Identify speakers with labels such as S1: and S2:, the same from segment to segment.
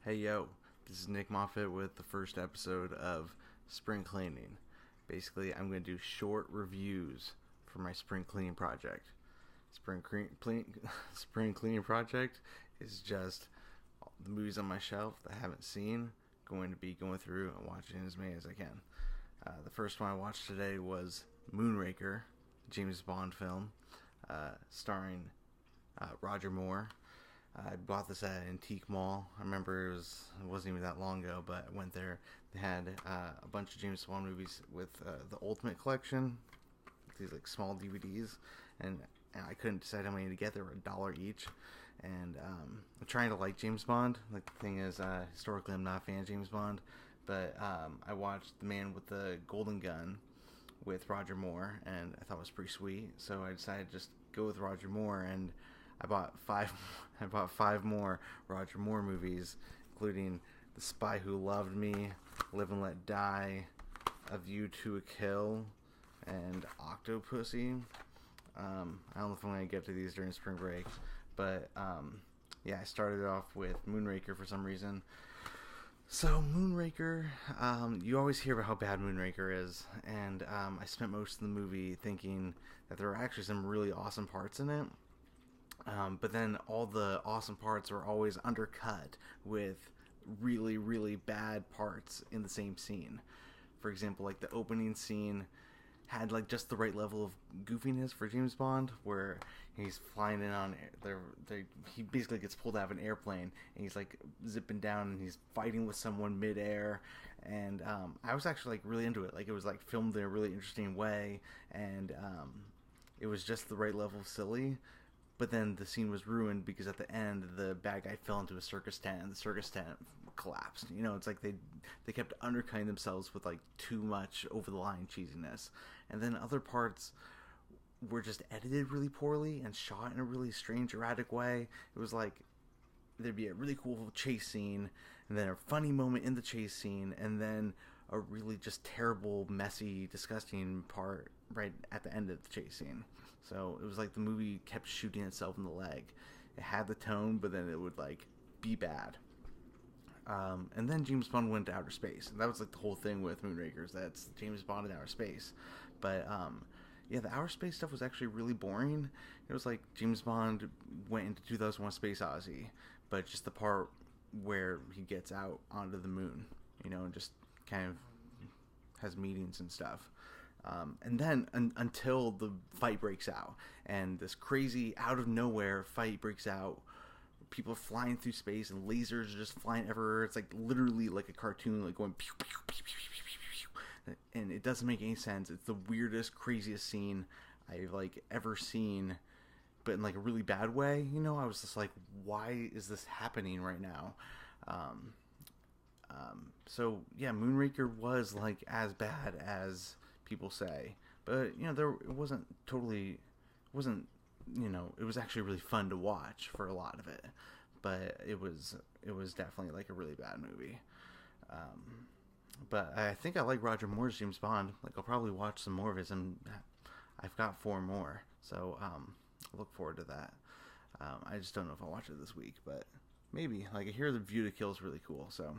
S1: Hey yo, this is Nick Moffat with the first episode of Spring Cleaning. Basically, I'm going to do short reviews for my spring cleaning project. Spring cleaning project is just the movies on my shelf that I haven't seen. Going to be going through and watching as many as I can. The first one I watched today was Moonraker, James Bond film, starring Roger Moore. I bought this at Antique Mall. I remember it wasn't even that long ago, but I went there. They had a bunch of James Bond movies with the Ultimate Collection, these like small DVDs, and I couldn't decide how many to get. They were $1 each, and I'm trying to like James Bond. Like the thing is, historically I'm not a fan of James Bond, but I watched The Man with the Golden Gun with Roger Moore, and I thought it was pretty sweet. So I decided to just go with Roger Moore, and I bought five more Roger Moore movies, including The Spy Who Loved Me, Live and Let Die, A View to a Kill, and Octopussy. I don't know if I'm going to get to these during spring break, but yeah, I started off with Moonraker for some reason. So Moonraker, you always hear about how bad Moonraker is, and I spent most of the movie thinking that there were actually some really awesome parts in it. But then all the awesome parts were always undercut with really, really bad parts in the same scene. For example, like the opening scene had like just the right level of goofiness for James Bond, where he's flying in on he basically gets pulled out of an airplane and he's like zipping down and he's fighting with someone midair, and I was actually like really into it. Like it was like filmed in a really interesting way, and it was just the right level of silly. But then the scene was ruined because at the end the bad guy fell into a circus tent and the circus tent collapsed. You know, it's like they kept undercutting themselves with like too much over the line cheesiness. And then other parts were just edited really poorly and shot in a really strange, erratic way. It was like there'd be a really cool chase scene and then a funny moment in the chase scene and then a really just terrible, messy, disgusting part right at the end of the chase scene. So it was like the movie kept shooting itself in the leg. It had the tone, but then it would like be bad. And then James Bond went to outer space, and that was like the whole thing with Moonrakers. That's James Bond in outer space. But yeah, the outer space stuff was actually really boring. It was like James Bond went into 2001: Space Odyssey, but just the part where he gets out onto the moon, you know, and just kind of has meetings and stuff. And then until the fight breaks out, and this crazy out of nowhere fight breaks out, people are flying through space and lasers are just flying everywhere. It's like literally like a cartoon, like going pew pew pew pew pew pew pew, and it doesn't make any sense. It's the weirdest, craziest scene I've like ever seen, but in like a really bad way. You know, I was just like, why is this happening right now? So yeah, Moonraker was like as bad as people say, but you know, it wasn't, you know, it was actually really fun to watch for a lot of it, but it was definitely like a really bad movie. But I think I like Roger Moore's James Bond. Like I'll probably watch some more of his, and I've got 4 more, so I look forward to that. I just don't know if I'll watch it this week, but maybe. Like I hear The View to Kill is really cool, so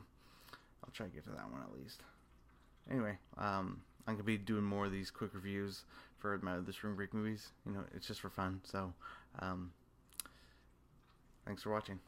S1: I'll try to get to that one at least. Anyway, I'm going to be doing more of these quick reviews for the spring break movies. You know, it's just for fun. So, thanks for watching.